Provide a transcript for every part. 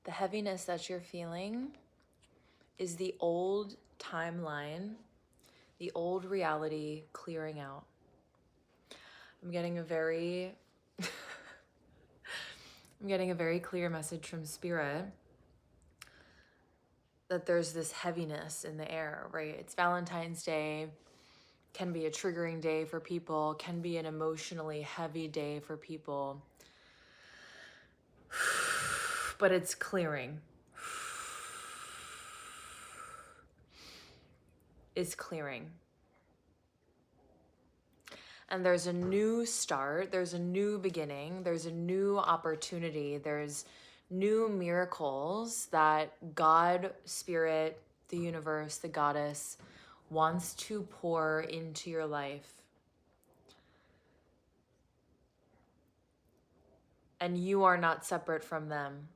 The heaviness that you're feeling is the old timeline, the old reality clearing out. I'm getting a very clear message from Spirit that there's this heaviness in the air, right? It's Valentine's Day, can be a triggering day for people, can be an emotionally heavy day for people. But it's clearing. It's clearing. And there's a new start, there's a new beginning, there's a new opportunity, there's new miracles that God, Spirit, the universe, the goddess wants to pour into your life. And you are not separate from them.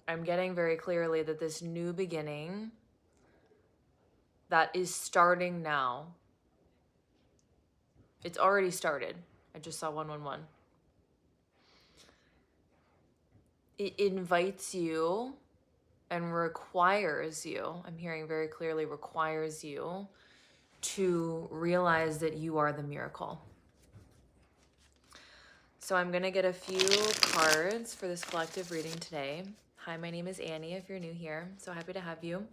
I'm getting very clearly that this new beginning that is starting now, it's already started. I just saw 111. It invites you and requires you, I'm hearing very clearly, requires you to realize that you are the miracle. So I'm going to get a few cards for this collective reading today. Hi, my name is Annie if you're new here. So happy to have you.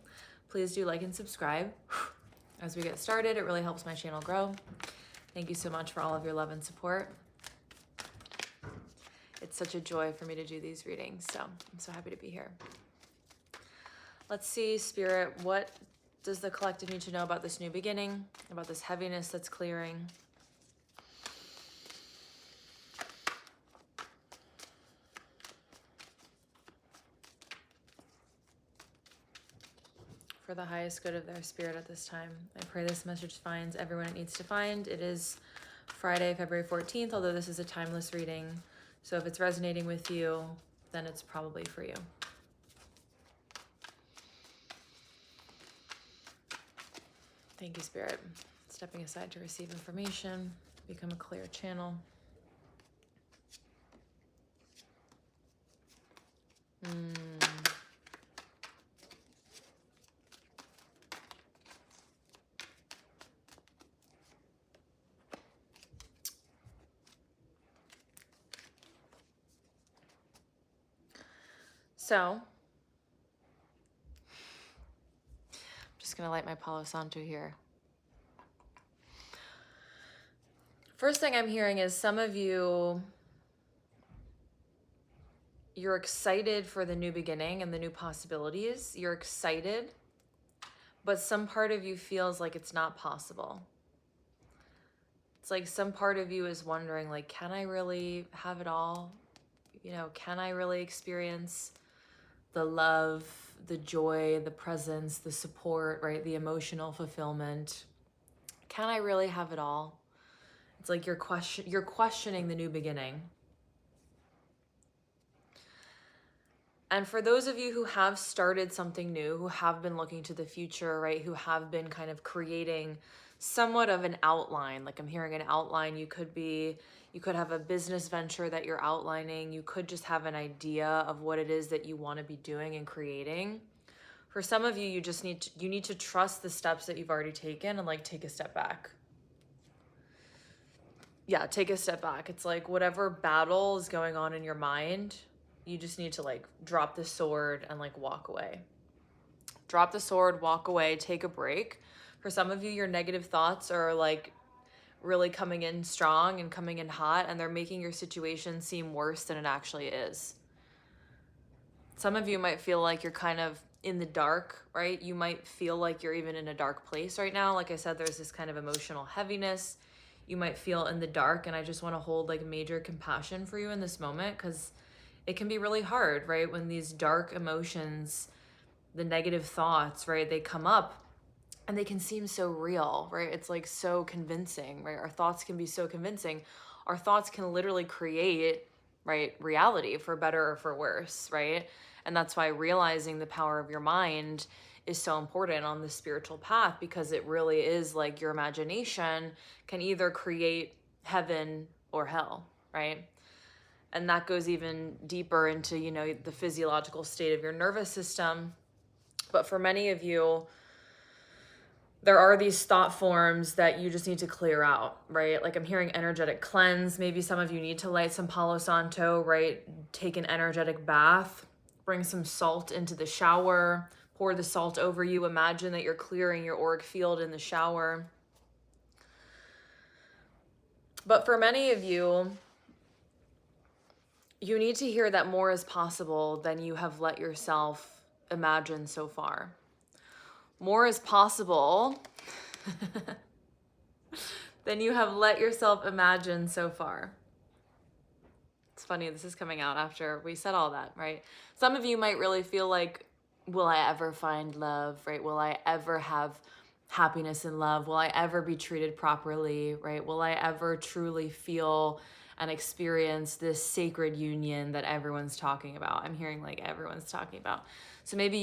Please do like and subscribe. As we get started, it really helps my channel grow. Thank you so much for all of your love and support. It's such a joy for me to do these readings, so I'm so happy to be here. Let's see, Spirit, what does the collective need to know about this new beginning, about this heaviness that's clearing? For the highest good of their spirit at this time. I pray this message finds everyone it needs to find. It is Friday, February 14th, although this is a timeless reading. So if it's resonating with you, then it's probably for you. Thank you, Spirit. Stepping aside to receive information, become a clear channel. So, I'm just going to light my Palo Santo here. First thing I'm hearing is some of you, you're excited for the new beginning and the new possibilities. You're excited, but some part of you feels like it's not possible. It's like some part of you is wondering, like, can I really have it all? You know, can I really experience the love, the joy, the presence, the support, right? The emotional fulfillment. Can I really have it all? It's like you're questioning the new beginning. And for those of you who have started something new, who have been looking to the future, right? Who have been kind of creating somewhat of an outline, like I'm hearing an outline. You could have a business venture that you're outlining. You could just have an idea of what it is that you want to be doing and creating. For some of you, you need to trust the steps that you've already taken and like take a step back. Yeah, take a step back. It's like whatever battle is going on in your mind, you just need to like drop the sword and like walk away. Drop the sword, walk away, take a break. For some of you, your negative thoughts are like really coming in strong and coming in hot, and they're making your situation seem worse than it actually is. Some of you might feel like you're kind of in the dark, right? You might feel like you're even in a dark place right now. Like I said, there's this kind of emotional heaviness. You might feel in the dark, and I just want to hold like major compassion for you in this moment, because it can be really hard, right? When these dark emotions, the negative thoughts, right, they come up and they can seem so real, right? It's like so convincing, right? Our thoughts can be so convincing. Our thoughts can literally create, right, reality for better or for worse, right? And that's why realizing the power of your mind is so important on the spiritual path, because it really is like your imagination can either create heaven or hell, right? And that goes even deeper into, you know, the physiological state of your nervous system. But for many of you, there are these thought forms that you just need to clear out, right? Like I'm hearing energetic cleanse. Maybe some of you need to light some Palo Santo, right? Take an energetic bath, bring some salt into the shower, pour the salt over you. Imagine that you're clearing your auric field in the shower. But for many of you, you need to hear that more is possible than you have let yourself imagine so far. More is possible than you have let yourself imagine so far. It's funny, this is coming out after we said all that, right? Some of you might really feel like, will I ever find love, right? Will I ever have happiness in love? Will I ever be treated properly, right? Will I ever truly feel and experience this sacred union that everyone's talking about? I'm hearing like everyone's talking about. So maybe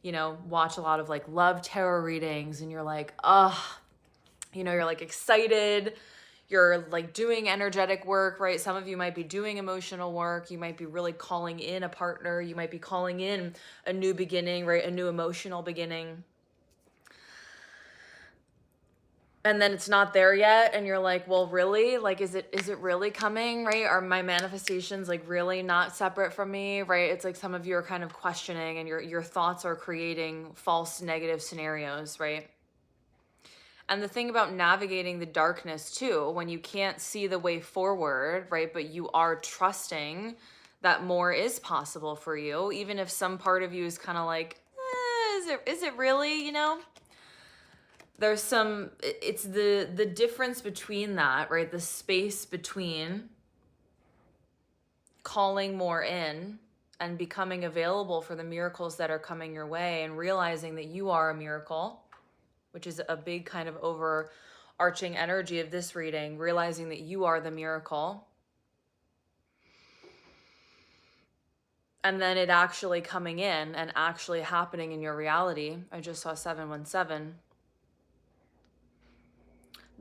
you know, watch a lot of like love tarot readings and you're like, you know, you're like excited. You're like doing energetic work, right? Some of you might be doing emotional work. You might be really calling in a partner. You might be calling in a new beginning, right? A new emotional beginning. And then it's not there yet. And you're like, well, really? Like, is it really coming, right? Are my manifestations like really not separate from me, right? It's like some of you are kind of questioning and your thoughts are creating false negative scenarios, right? And the thing about navigating the darkness too, when you can't see the way forward, right? But you are trusting that more is possible for you, even if some part of you is kind of like, is it really, you know? There's some, it's the difference between that, right? The space between calling more in and becoming available for the miracles that are coming your way and realizing that you are a miracle, which is a big kind of overarching energy of this reading, realizing that you are the miracle. And then it actually coming in and actually happening in your reality. I just saw 717.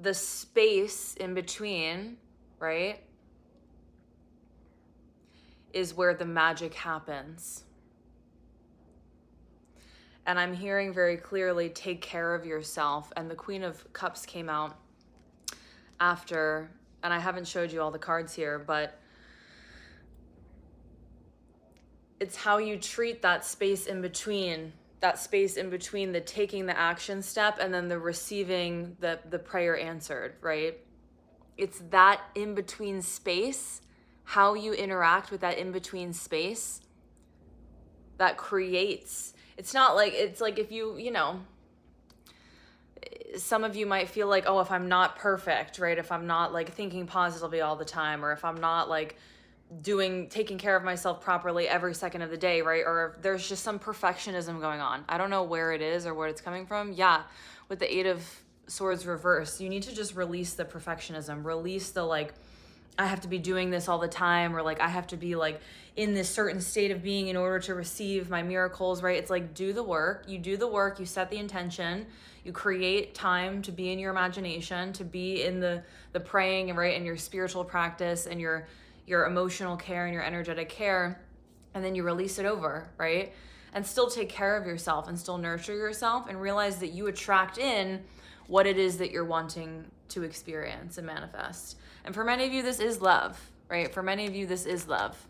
The space in between, right, is where the magic happens. And I'm hearing very clearly, take care of yourself. And the Queen of Cups came out after, and I haven't showed you all the cards here, but it's how you treat that space in between, the taking the action step and then the receiving the prayer answered, right? It's that in-between space, how you interact with that in-between space that creates, it's not like, it's like if you know, some of you might feel like, oh, if I'm not perfect, right? If I'm not like thinking positively all the time, or if I'm not like taking care of myself properly every second of the day, right? Or if there's just some perfectionism going on. I don't know where it is or where it's coming from. Yeah, with the Eight of Swords reversed, you need to just release the perfectionism, release the like, I have to be doing this all the time, or like I have to be like in this certain state of being in order to receive my miracles, right? It's like, do the work, you set the intention, you create time to be in your imagination, to be in the praying, right? And your spiritual practice and your emotional care and your energetic care, and then you release it over, right? And still take care of yourself and still nurture yourself and realize that you attract in what it is that you're wanting to experience and manifest. And for many of you, this is love, right? For many of you, this is love.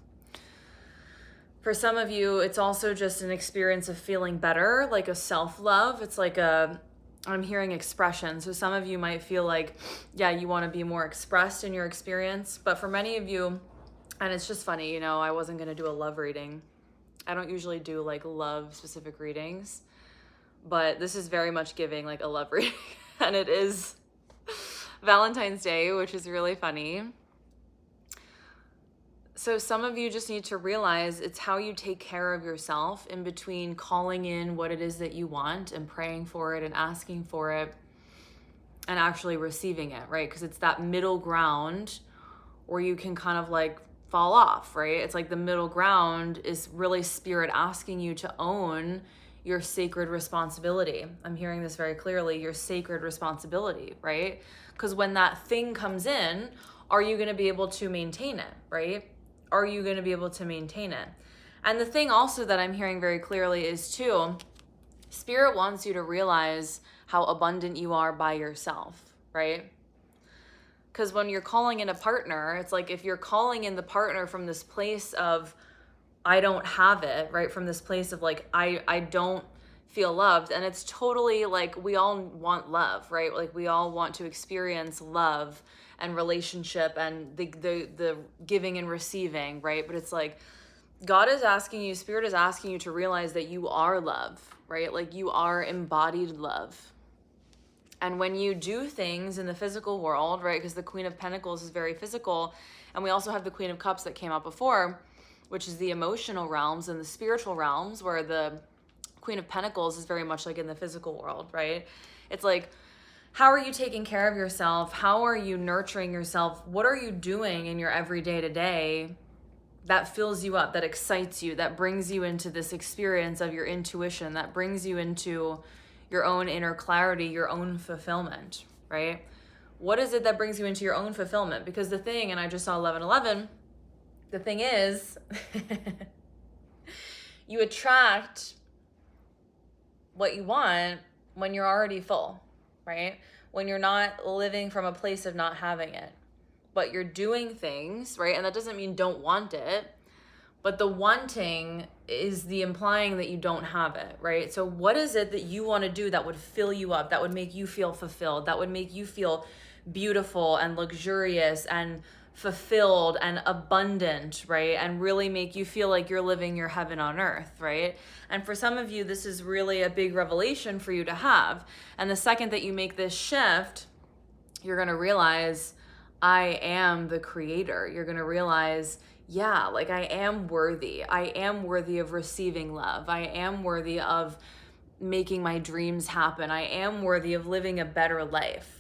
For some of you, it's also just an experience of feeling better, like a self-love. It's like I'm hearing expression. So some of you might feel like, yeah, you want to be more expressed in your experience. But for many of you, and it's just funny, you know, I wasn't going to do a love reading. I don't usually do like love specific readings, but this is very much giving like a love reading. And it is Valentine's Day, which is really funny. So some of you just need to realize it's how you take care of yourself in between calling in what it is that you want and praying for it and asking for it and actually receiving it, right? Because it's that middle ground where you can kind of like fall off, right? It's like the middle ground is really spirit asking you to own your sacred responsibility. I'm hearing this very clearly, your sacred responsibility, right? Because when that thing comes in, are you going to be able to maintain it, right? are you going to be able to maintain it? And the thing also that I'm hearing very clearly is too, Spirit wants you to realize how abundant you are by yourself, right? Because when you're calling in a partner, it's like if you're calling in the partner from this place of, I don't have it, right? From this place of like, I don't feel loved. And it's totally like, we all want love, right? Like we all want to experience love and relationship and the giving and receiving, right? But it's like, God is asking you, Spirit is asking you to realize that you are love, right? Like you are embodied love. And when you do things in the physical world, right? Because the Queen of Pentacles is very physical. And we also have the Queen of Cups that came out before, which is the emotional realms and the spiritual realms, where the Queen of Pentacles is very much like in the physical world, right? It's like, how are you taking care of yourself? How are you nurturing yourself? What are you doing in your everyday to day that fills you up, that excites you, that brings you into this experience of your intuition, that brings you into your own inner clarity, your own fulfillment, right? What is it that brings you into your own fulfillment? Because the thing, and I just saw 1111, the thing is, you attract what you want when you're already full, right? When you're not living from a place of not having it, but you're doing things, right? And that doesn't mean don't want it, but the wanting is the implying that you don't have it, right? So what is it that you want to do that would fill you up, that would make you feel fulfilled, that would make you feel beautiful and luxurious and fulfilled and abundant, right? And really make you feel like you're living your heaven on earth, right? And for some of you, this is really a big revelation for you to have. And the second that you make this shift, you're going to realize, I am the creator. You're going to realize, yeah, like I am worthy. I am worthy of receiving love. I am worthy of making my dreams happen. I am worthy of living a better life.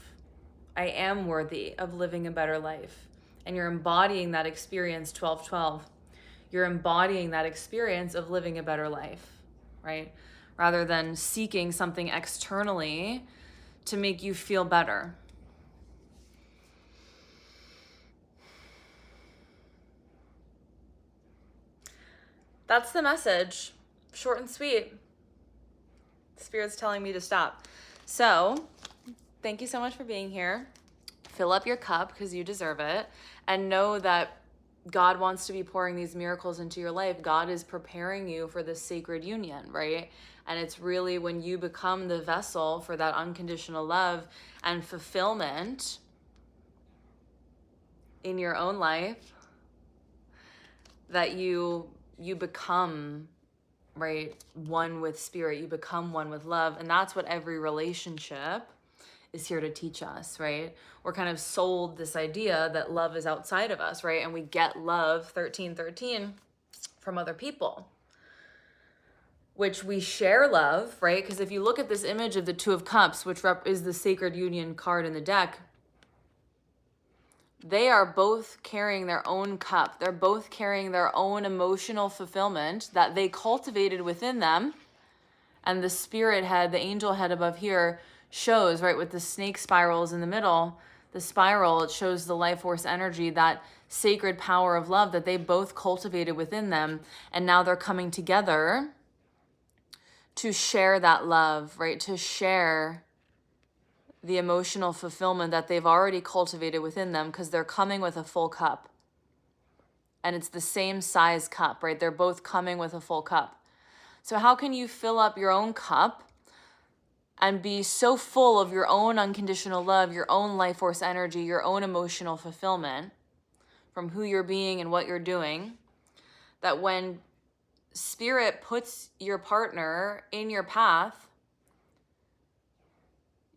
I am worthy of living a better life. And you're embodying that experience, 1212. You're embodying that experience of living a better life, right? Rather than seeking something externally to make you feel better. That's the message. Short and sweet. Spirit's telling me to stop. So, thank you so much for being here. Fill up your cup because you deserve it. And know that God wants to be pouring these miracles into your life. God is preparing you for this sacred union, right? And it's really when you become the vessel for that unconditional love and fulfillment in your own life that you become, right, one with Spirit. You become one with love. And that's what every relationship is here to teach us, right? We're kind of sold this idea that love is outside of us, right? And we get love, 1313, from other people, which we share love, right? Because if you look at this image of the Two of Cups, which is the Sacred Union card in the deck, they are both carrying their own cup. They're both carrying their own emotional fulfillment that they cultivated within them. And the spirit head, the angel head above here, shows, right, with the snake spirals in the middle, the spiral, it shows the life force energy, that sacred power of love that they both cultivated within them. And now they're coming together to share that love, right? To share the emotional fulfillment that they've already cultivated within them, because they're coming with a full cup. And it's the same size cup, right? They're both coming with a full cup. So how can you fill up your own cup and be so full of your own unconditional love, your own life force energy, your own emotional fulfillment from who you're being and what you're doing, that when Spirit puts your partner in your path,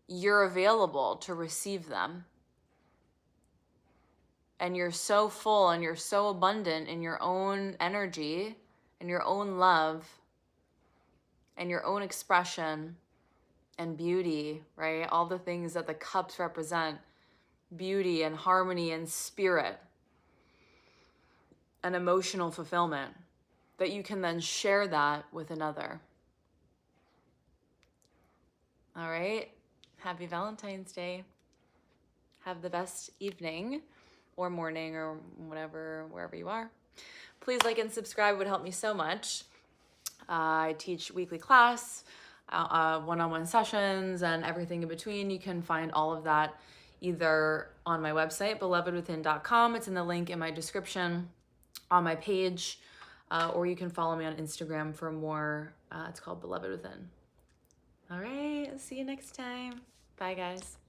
you're available to receive them. And you're so full and you're so abundant in your own energy and your own love and your own expression and beauty, right? All the things that the cups represent, beauty and harmony and spirit and emotional fulfillment, that you can then share that with another. All right. Happy Valentine's Day. Have the best evening or morning or whatever, wherever you are. Please like and subscribe, would help me so much. I teach weekly class, one-on-one sessions, and everything in between. You can find all of that either on my website, belovedwithin.com. It's in the link in my description on my page, or you can follow me on Instagram for more. It's called Beloved Within. All right, see you next time. Bye, guys.